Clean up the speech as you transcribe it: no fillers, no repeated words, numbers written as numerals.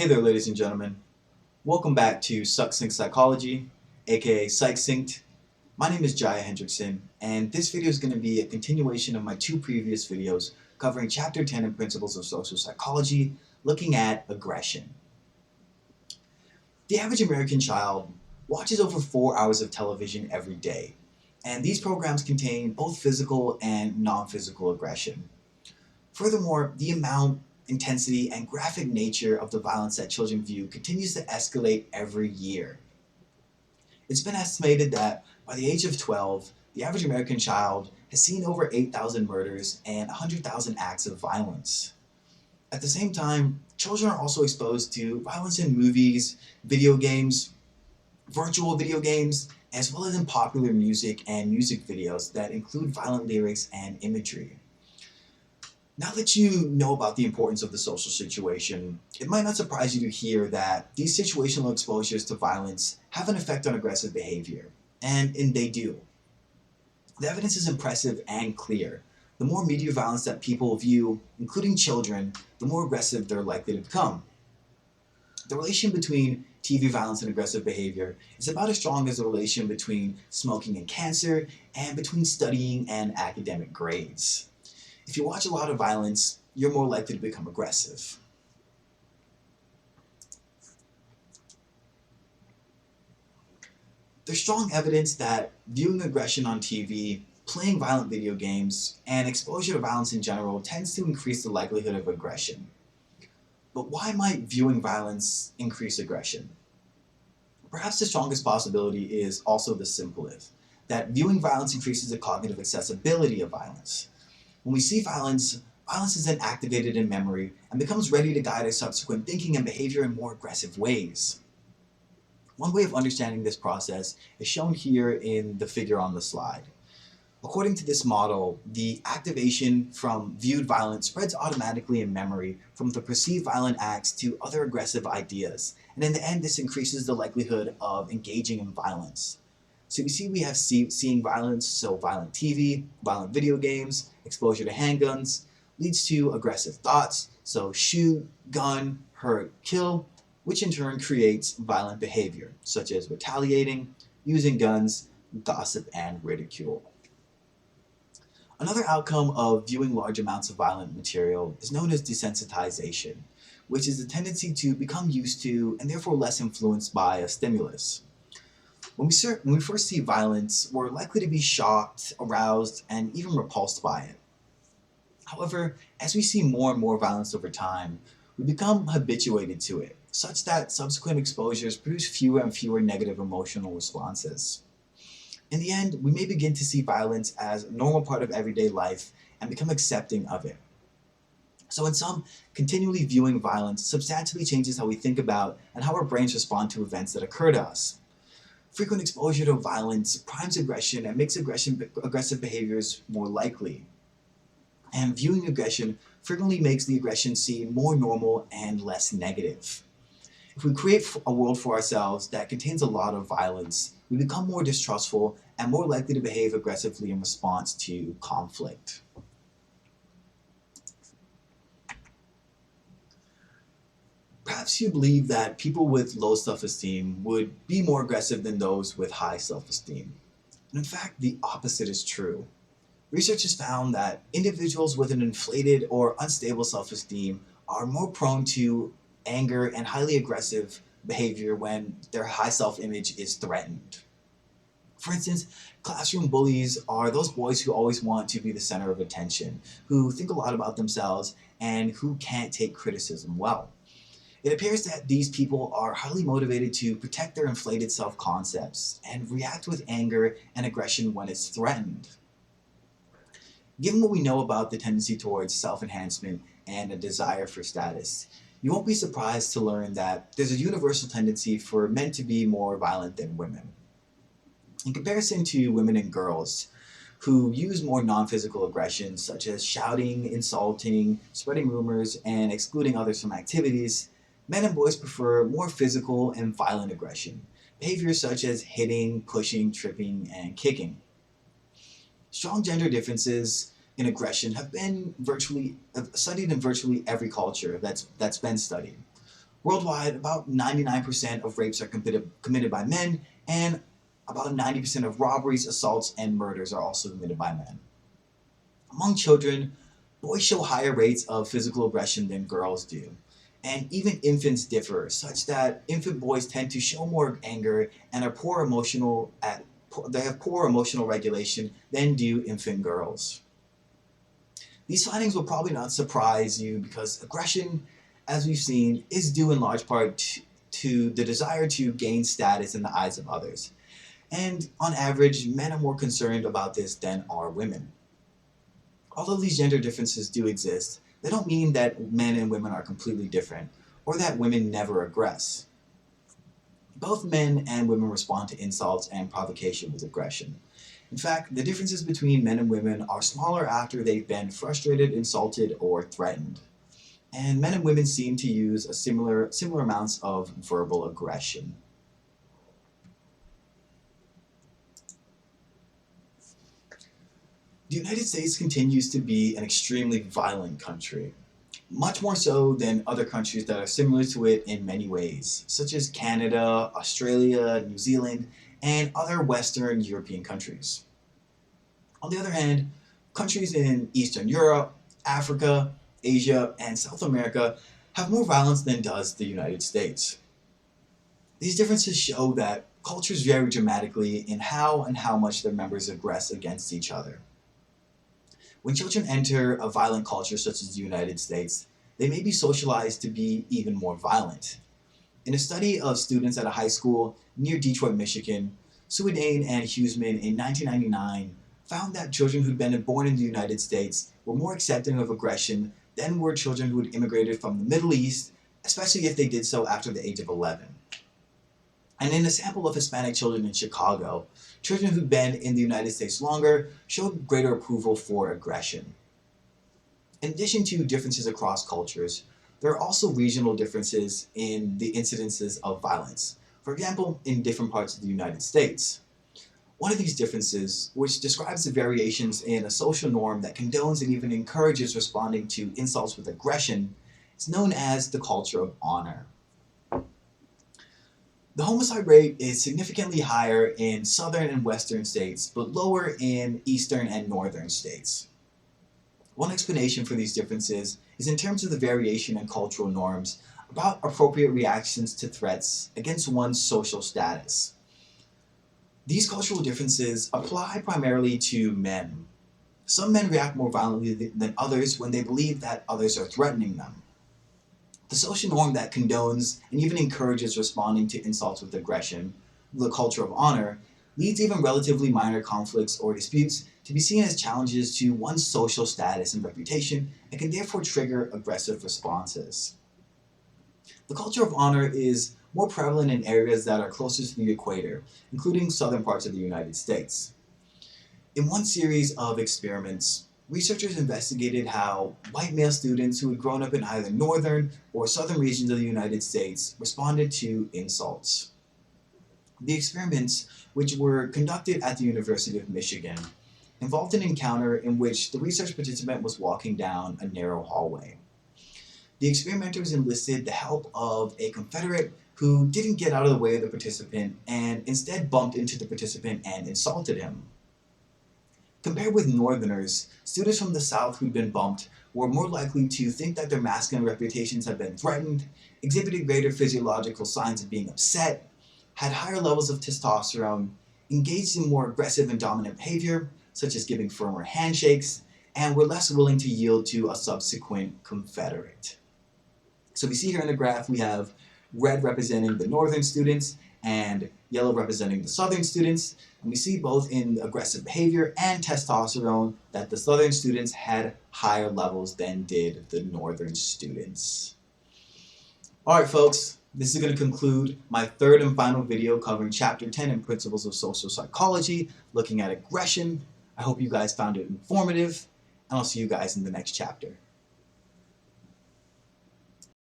Hey there, ladies and gentlemen. Welcome back to Succinct Psychology, aka Succinct. My name is Jaia Hendrickson, and this video is going to be a continuation of my two previous videos covering Chapter 10 in Principles of Social Psychology, looking at aggression. The average American child watches over 4 hours of television every day, and these programs contain both physical and non-physical aggression. Furthermore, the amount, intensity, and graphic nature of the violence that children view continues to escalate every year. It's been estimated that by the age of 12, the average American child has seen over 8,000 murders and 100,000 acts of violence. At the same time, children are also exposed to violence in movies, video games, virtual video games, as well as in popular music and music videos that include violent lyrics and imagery. Now that you know about the importance of the social situation, it might not surprise you to hear that these situational exposures to violence have an effect on aggressive behavior, and they do. The evidence is impressive and clear. The more media violence that people view, including children, the more aggressive they're likely to become. The relation between TV violence and aggressive behavior is about as strong as the relation between smoking and cancer, and between studying and academic grades. If you watch a lot of violence, you're more likely to become aggressive. There's strong evidence that viewing aggression on TV, playing violent video games, and exposure to violence in general tends to increase the likelihood of aggression. But why might viewing violence increase aggression? Perhaps the strongest possibility is also the simplest, that viewing violence increases the cognitive accessibility of violence. When we see violence, violence is then activated in memory and becomes ready to guide our subsequent thinking and behavior in more aggressive ways. One way of understanding this process is shown here in the figure on the slide. According to this model, the activation from viewed violence spreads automatically in memory from the perceived violent acts to other aggressive ideas, and in the end this increases the likelihood of engaging in violence. So we have seeing violence, so violent TV, violent video games, exposure to handguns, leads to aggressive thoughts, so shoot, gun, hurt, kill, which in turn creates violent behavior, such as retaliating, using guns, gossip, and ridicule. Another outcome of viewing large amounts of violent material is known as desensitization, which is the tendency to become used to and therefore less influenced by a stimulus. When we first see violence, we're likely to be shocked, aroused, and even repulsed by it. However, as we see more and more violence over time, we become habituated to it, such that subsequent exposures produce fewer and fewer negative emotional responses. In the end, we may begin to see violence as a normal part of everyday life and become accepting of it. So in sum, continually viewing violence substantially changes how we think about and how our brains respond to events that occur to us. Frequent exposure to violence primes aggression and makes aggressive behaviors more likely. And viewing aggression frequently makes the aggression seem more normal and less negative. If we create a world for ourselves that contains a lot of violence, we become more distrustful and more likely to behave aggressively in response to conflict. Perhaps you believe that people with low self-esteem would be more aggressive than those with high self-esteem. And in fact, the opposite is true. Research has found that individuals with an inflated or unstable self-esteem are more prone to anger and highly aggressive behavior when their high self-image is threatened. For instance, classroom bullies are those boys who always want to be the center of attention, who think a lot about themselves, and who can't take criticism well. It appears that these people are highly motivated to protect their inflated self-concepts and react with anger and aggression when it's threatened. Given what we know about the tendency towards self-enhancement and a desire for status, you won't be surprised to learn that there's a universal tendency for men to be more violent than women. In comparison to women and girls, who use more non-physical aggressions such as shouting, insulting, spreading rumors, and excluding others from activities, men and boys prefer more physical and violent aggression, behaviors such as hitting, pushing, tripping, and kicking. Strong gender differences in aggression have been studied in virtually every culture that's been studied. Worldwide, about 99% of rapes are committed by men, and about 90% of robberies, assaults, and murders are also committed by men. Among children, boys show higher rates of physical aggression than girls do. And even infants differ, such that infant boys tend to show more anger and are they have poor emotional regulation than do infant girls. These findings will probably not surprise you because aggression, as we've seen, is due in large part to the desire to gain status in the eyes of others. And on average, men are more concerned about this than are women. Although these gender differences do exist, they don't mean that men and women are completely different, or that women never aggress. Both men and women respond to insults and provocation with aggression. In fact, the differences between men and women are smaller after they've been frustrated, insulted, or threatened. And men and women seem to use similar amounts of verbal aggression. The United States continues to be an extremely violent country, much more so than other countries that are similar to it in many ways, such as Canada, Australia, New Zealand, and other Western European countries. On the other hand, countries in Eastern Europe, Africa, Asia, and South America have more violence than does the United States. These differences show that cultures vary dramatically in how and how much their members aggress against each other. When children enter a violent culture such as the United States, they may be socialized to be even more violent. In a study of students at a high school near Detroit, Michigan, Suedain and Huseman in 1999 found that children who'd been born in the United States were more accepting of aggression than were children who had immigrated from the Middle East, especially if they did so after the age of 11. And in a sample of Hispanic children in Chicago, children who'd been in the United States longer showed greater approval for aggression. In addition to differences across cultures, there are also regional differences in the incidences of violence. For example, in different parts of the United States. One of these differences, which describes the variations in a social norm that condones and even encourages responding to insults with aggression, is known as the culture of honor. The homicide rate is significantly higher in southern and western states, but lower in eastern and northern states. One explanation for these differences is in terms of the variation in cultural norms about appropriate reactions to threats against one's social status. These cultural differences apply primarily to men. Some men react more violently than others when they believe that others are threatening them. The social norm that condones and even encourages responding to insults with aggression, the culture of honor, leads even relatively minor conflicts or disputes to be seen as challenges to one's social status and reputation and can therefore trigger aggressive responses. The culture of honor is more prevalent in areas that are closer to the equator, including southern parts of the United States. In one series of experiments, researchers investigated how white male students who had grown up in either northern or southern regions of the United States responded to insults. The experiments, which were conducted at the University of Michigan, involved an encounter in which the research participant was walking down a narrow hallway. The experimenters enlisted the help of a Confederate who didn't get out of the way of the participant and instead bumped into the participant and insulted him. Compared with Northerners, students from the South who'd been bumped were more likely to think that their masculine reputations had been threatened, exhibited greater physiological signs of being upset, had higher levels of testosterone, engaged in more aggressive and dominant behavior, such as giving firmer handshakes, and were less willing to yield to a subsequent Confederate. So we see here in the graph we have red representing the northern students and yellow representing the southern students. And we see both in aggressive behavior and testosterone that the southern students had higher levels than did the northern students. Alright folks, this is going to conclude my third and final video covering Chapter 10 in Principles of Social Psychology, looking at aggression. I hope you guys found it informative, and I'll see you guys in the next chapter.